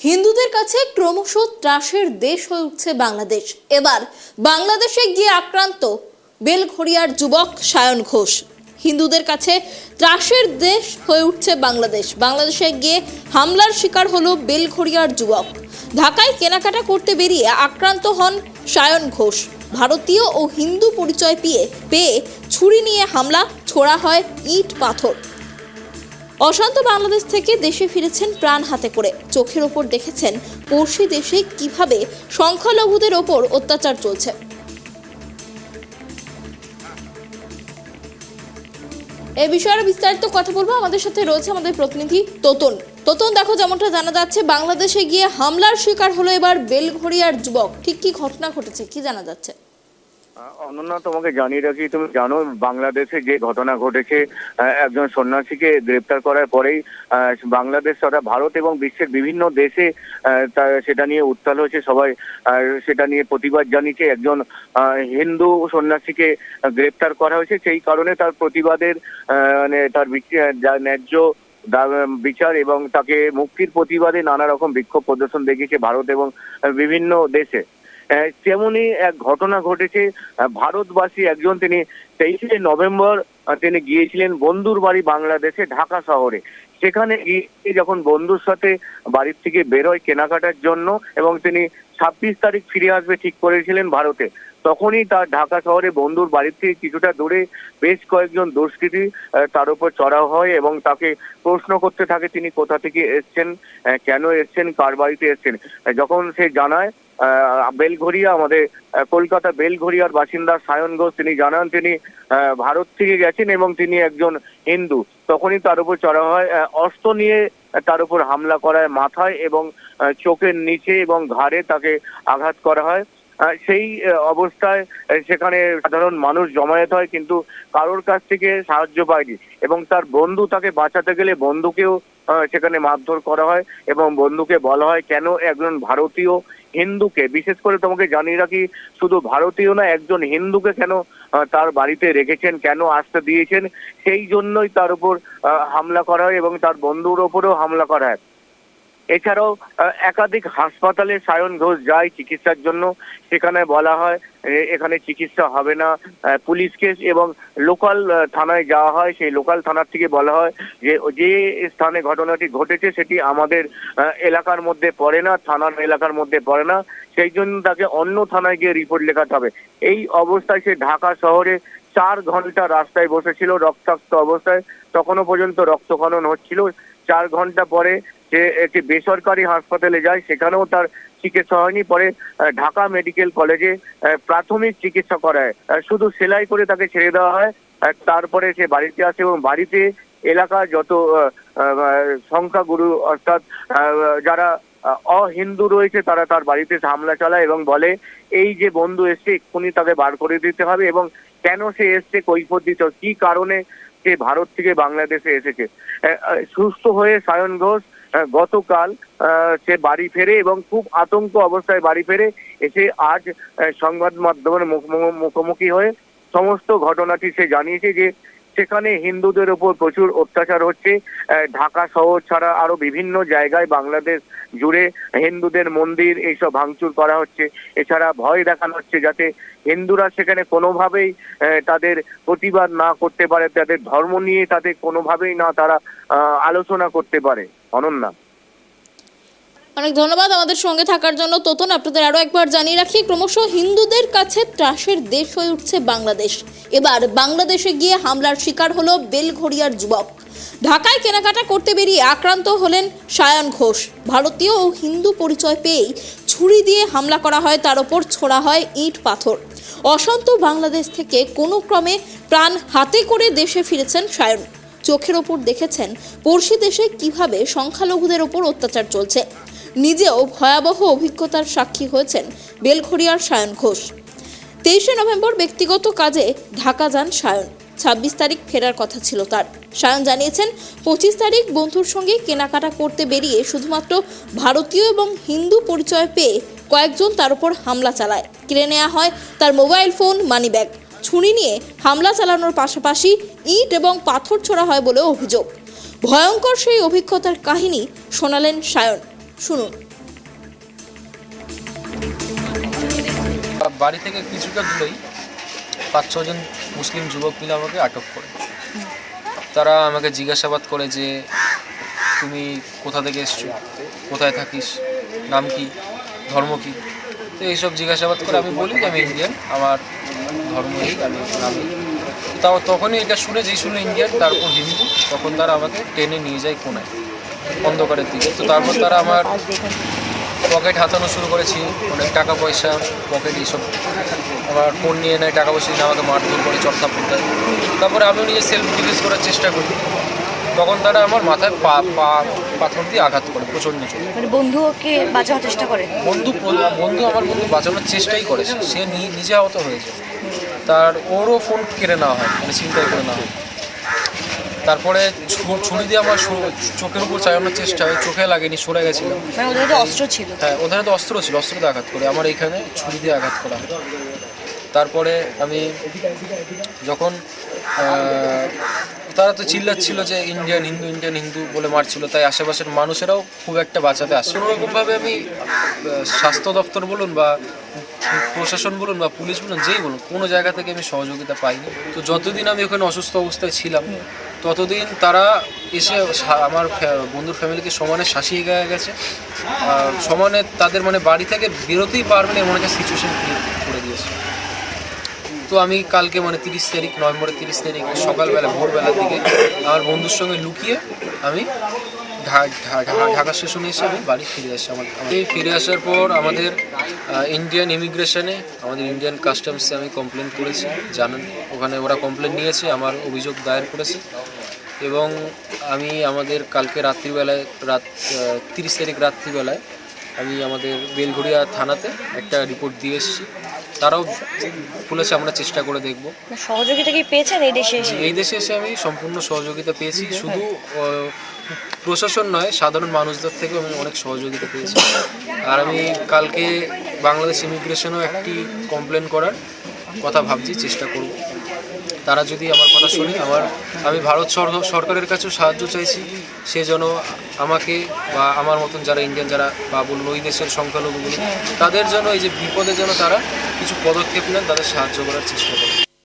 হিন্দুদের কাছে ক্রমশ ত্রাসের দেশ হয়ে উঠছে বাংলাদেশ। এবার বাংলাদেশে গিয়ে আক্রান্ত বেলঘড়িয়ার যুবক সায়ন ঘোষ। হিন্দুদের কাছে ত্রাসের দেশ হয়ে উঠছে বাংলাদেশ। বাংলাদেশে গিয়ে হামলার শিকার হলো বেলঘড়িয়ার যুবক। ঢাকায় কেনাকাটা করতে বেরিয়ে আক্রান্ত হন সায়ন ঘোষ। ভারতীয় ও হিন্দু পরিচয় পেয়ে ছুরি নিয়ে হামলা, ছোড়া হয় ইট পাথর। অশান্ত বাংলাদেশ থেকে দেশে ফিরেছেন প্রাণ হাতে করে। চোখের ওপর দেখেছেন পড়শি দেশে কিভাবে সংখ্যালঘুদের ওপর অত্যাচার চলছে। এই বিষয়ে বিস্তারিত কথা বলবো। আমাদের সাথে রয়েছে আমাদের প্রতিনিধি তোতন। দেখো, যেমনটা জানা যাচ্ছে, বাংলাদেশে গিয়ে হামলার শিকার হলো এবার বেলঘড়িয়ার যুবক। ঠিক কি ঘটনা ঘটেছে, কি জানা যাচ্ছে? অনন্যা, তোমাকে জানিয়ে রাখি, তুমি জানো বাংলাদেশে যে ঘটনা ঘটেছে, একজন সন্ন্যাসীকে গ্রেপ্তার করার পরেই বাংলাদেশ তথা ভারত এবং বিশ্বের বিভিন্ন দেশে সেটা নিয়ে উত্তাল হয়েছে। সবাই সেটা নিয়ে প্রতিবাদ জানিয়েছে। একজন হিন্দু সন্ন্যাসীকে গ্রেপ্তার করা হয়েছে, সেই কারণে তার প্রতিবাদের তার ন্যায্য বিচার এবং তাকে মুক্তির প্রতিবাদে নানা রকম বিক্ষোভ প্রদর্শন দেখিয়েছে ভারত এবং বিভিন্ন দেশে। তেমনই এক ঘটনা ঘটেছে। ভারতবাসী একজন, তিনি 23শে নভেম্বর তিনি গিয়েছিলেন বন্ধুর বাড়ি বাংলাদেশে ঢাকা শহরে। সেখানে গিয়ে যখন বন্ধুর সাথে বাড়ির থেকে বেরোয় কেনাকাটার জন্য এবং তিনি 26 তারিখ ফিরে আসবে ঠিক করেছিলেন ভারতে, তখনই তার ঢাকা শহরে বন্ধুর বাড়ির থেকে কিছুটা দূরে বেশ কয়েকজন দুষ্কৃতী তার উপর চড়াও হয় এবং তাকে প্রশ্ন করতে থাকে তিনি কোথা থেকে এসছেন, কেন এসছেন, কার বাড়িতে এসছেন। যখন সে জানায় বেলঘড়িয়া, আমাদের কলকাতা বেলঘড়িয়ার বাসিন্দা সায়ন ঘোষ, তিনি জানান তিনি ভারত থেকে গেছেন এবং তিনি একজন হিন্দু, তখনই তার উপর চড়া হয়। অস্ত্র নিয়ে তার উপর হামলা করা হয়, মাথায় এবং চোখের নিচে এবং ঘাড়ে তাকে আঘাত করা হয়। সেই অবস্থায় সেখানে সাধারণ মানুষ জমায়েত হয়, কিন্তু কারোর কাছ থেকে সাহায্য পায়নি এবং তার বন্ধু তাকে বাঁচাতে গেলে বন্ধুকেও সেখানে মারধর করা হয় এবং বন্ধুকে বলা হয় কেন একজন ভারতীয় হিন্দুকে, বিশেষ করে তোমাকে জানিয়ে রাখি, শুধু ভারতীয় না, একজন হিন্দুকে কেন তার বাড়িতে রেখেছেন, কেন আসতে দিয়েছেন, সেই জন্যই তার উপর হামলা করা হয় এবং তার বন্ধুর ওপরেও হামলা করা হয়। এছাড়াও একাধিক হাসপাতালে সায়ন ঘোষ যায় চিকিৎসার জন্য। সেখানে বলা হয় এখানে চিকিৎসা হবে না, পুলিশ কেস, এবং লোকাল থানায় যাওয়া হয়। সেই লোকাল থানার থেকে বলা হয় যে স্থানে ঘটনাটি ঘটেছে সেটি আমাদের এলাকার মধ্যে পড়ে না, থানার এলাকার মধ্যে পড়ে না, সেই জন্য তাকে অন্য থানায় গিয়ে রিপোর্ট লেখাতে হবে। এই অবস্থায় সে ঢাকা শহরে 4 ঘন্টা রাস্তায় বসেছিল রক্তাক্ত অবস্থায়। তখনও পর্যন্ত রক্তক্ষরণ হচ্ছিল। 4 ঘন্টা পরে সে একটি বেসরকারি হাসপাতালে যায়, সেখানেও তার চিকিৎসা হয়নি। পরে ঢাকা মেডিকেল কলেজে প্রাথমিক চিকিৎসা করায়, শুধু সেলাই করে তাকে ছেড়ে দেওয়া হয়। তারপরে সে বাড়িতে আসে এবং বাড়িতে এলাকার যত সংখ্যাগুরু অর্থাৎ যারা অহিন্দু রয়েছে তারা তার বাড়িতে হামলা চালায় এবং বলে এই যে বন্ধু এসছে এক্ষুনি তাকে বার করে দিতে হবে এবং কেন সে এসছে কৈফিয়ত দিতে হবে, কি কারণে সে ভারত থেকে বাংলাদেশে এসেছে। সুস্থ হয়ে সায়ন ঘোষ গতকাল সে বাড়ি ফেরে এবং খুব আতঙ্ক অবস্থায় বাড়ি ফেরে। এসে আজ সংবাদ মাধ্যমের মুখোমুখি হয়ে সমস্ত ঘটনাটি সে জানিয়েছে যে সেখানে হিন্দুদের উপর প্রচুর অত্যাচার হচ্ছে। ঢাকা শহর ছাড়া আরো বিভিন্ন জায়গায় বাংলাদেশ জুড়ে হিন্দুদের মন্দির এইসব ভাঙচুর করা হচ্ছে। এছাড়া ভয় দেখানো হচ্ছে যাতে হিন্দুরা সেখানে কোনোভাবেই তাদের প্রতিবাদ না করতে পারে, তাদের ধর্ম নিয়ে তাদের কোনোভাবেই না তারা আলোচনা করতে পারে। অনন্যা, অনেক ধন্যবাদ আমাদের সঙ্গে থাকার জন্য তোতন। আপনাদের আরো একবার জানিয়ে রাখি, ক্রমশ হিন্দুদের কাছে ত্রাসের দেশ হয়ে উঠছে বাংলাদেশ। এবার বাংলাদেশে গিয়ে হামলার শিকার হলো বেলঘড়িয়ার যুবক। ঢাকায় কেনাকাটা করতে বেরিয়ে আক্রান্ত হলেন সায়ন ঘোষ। ভারতীয় ও হিন্দু পরিচয় পেয়েই ছুরি দিয়ে হামলা করা হয়, তার ওপর ছোড়া হয় ইট পাথর। অশান্ত বাংলাদেশ থেকে কোনো ক্রমে প্রাণ হাতে করে দেশে ফিরেছেন সায়ন। চোখের ওপর দেখেছেন পড়শি দেশে কিভাবে সংখ্যালঘুদের ওপর অত্যাচার চলছে। নিজেও ভয়াবহ অভিজ্ঞতার সাক্ষী হয়েছেন বেলঘড়িয়ার সায়ন ঘোষ। 23শে নভেম্বর ব্যক্তিগত কাজে ঢাকা যান সায়ন। 26 তারিখ ফেরার কথা ছিল তার। সায়ন জানিয়েছেন 25 তারিখ বন্ধুর সঙ্গে কেনাকাটা করতে বেরিয়ে শুধুমাত্র ভারতীয় এবং হিন্দু পরিচয় পেয়ে কয়েকজন তার উপর হামলা চালায়। কেড়ে নেওয়া হয় তার মোবাইল ফোন, মানিব্যাগ। ছুরি নিয়ে হামলা চালানোর পাশাপাশি ইট এবং পাথর ছোড়া হয় বলেও অভিযোগ। ভয়ঙ্কর সেই অভিজ্ঞতার কাহিনী শোনালেন সায়ন। শুনুন। বাড়ি থেকে কিছুটা দূরেই 5-6 জন মুসলিম যুবক মিলে আমাকে আটক করে। তারা আমাকে জিজ্ঞাসাবাদ করে যে তুমি কোথা থেকে এসছো, কোথায় থাকিস, নাম কি, ধর্ম কি। তো এইসব জিজ্ঞাসাবাদ করে আমি বলি যে আমি ইন্ডিয়ান, আমার ধর্ম এই, আমি তাও তখনই এটা শুনে ইন্ডিয়ান তারপর হিন্দু, তখন তারা আমাকে টেনে নিয়ে যায় কোনায় অন্ধকারের দিকে। তো তারপর তারা আমার পকেট হাতানো শুরু করেছি, অনেক টাকা পয়সা পকেট এইসব, আমার ফোন নিয়ে নেয়, টাকা পয়সা নিয়ে আমাকে মারধর করে, চটথাপ্পড় দেয়। তারপরে আমিও নিজে সেলফ ডিফেন্স করার চেষ্টা করি, তখন তারা আমার মাথায় পাথর দিয়ে আঘাত করে প্রচণ্ড জোরে। মানে বন্ধুকে বাঁচানোর চেষ্টা করে? আমার বন্ধু বাঁচানোর চেষ্টাই করে, সে নিজে আহত হয়েছে। ওরও ফোন কেড়ে নেওয়া হয়, মানে ছিনতাই করে নেওয়া হয়। তারপরে ছুরি দিয়ে আমার চোখের উপর চালানোর চেষ্টা হয়, চোখে লাগেনি, সরে গেছিলো। মানে ওদের তো অস্ত্র ছিল? হ্যাঁ, ওদের তো অস্ত্র ছিল, অস্ত্র দিয়ে আঘাত করে আমার এইখানে ছুরি দিয়ে আঘাত করা হয়। তারপরে আমি যখন তারা তো চিল্লাচ্ছিল যে ইন্ডিয়ান হিন্দু বলে মারছিল, তাই আশেপাশের মানুষেরাও খুব একটা বাঁচাতে আসে। কোনোরকমভাবে আমি স্বাস্থ্য দপ্তর বলুন বা প্রশাসন বলুন বা পুলিশ বলুন, যেই বলুন, কোনো জায়গা থেকে আমি সহযোগিতা পাইনি। তো যতদিন আমি ওখানে অসুস্থ অবস্থায় ছিলাম, ততদিন তারা এসে আমার বন্ধুর ফ্যামিলিকে সমানে শাসিয়ে গেছে, সমানে তাদের মানে বাড়ি থেকে বেরোতেই পারবে না এমন একটা সিচুয়েশন ক্রিয়েট করে দিয়েছে। তো আমি কালকে মানে নভেম্বরের 30 তারিখ সকালবেলা ভোরবেলার দিকে আমার বন্ধুর সঙ্গে লুকিয়ে আমি ঢাকা স্টেশনে এসে আমি বাড়ি ফিরে আসি। আমি ফিরে আসার পর আমাদের ইন্ডিয়ান ইমিগ্রেশনে, আমাদের ইন্ডিয়ান কাস্টমসে আমি কমপ্লেন করেছি, জানেন, ওখানে ওরা কমপ্লেন নিয়েছে, আমার অভিযোগ দায়ের করেছে। এবং আমি আমাদের কালকে রাত্রিবেলায় 30 তারিখ রাত্রিবেলায় আমি আমাদের বেলঘড়িয়া থানাতে একটা রিপোর্ট দিয়ে এসেছি। তারাও বলেছে আমরা চেষ্টা করে দেখব। সহযোগিতা কি পেয়েছেন এই দেশে? এই দেশে এসে আমি সম্পূর্ণ সহযোগিতা পেয়েছি, শুধু প্রশাসন নয়, সাধারণ মানুষদের থেকেও আমি অনেক সহযোগিতা পেয়েছি। আর আমি কালকে বাংলাদেশ ইমিগ্রেশনও একটি কমপ্লেন করার কথা ভাবছি, চেষ্টা করব। তারা যদি আমার কথা শুনে, আমি ভারত সরকারের কাছেও সাহায্য চাইছি, সে যেন আমাকে বা আমার মতন যারা ইন্ডিয়ান যারা বা বলুন ওই দেশের সংখ্যালঘুগুলো, তাদের যেন এই যে বিপদে যেন তারা কিছু পদক্ষেপ নেন, তাদের সাহায্য করার চেষ্টা করে।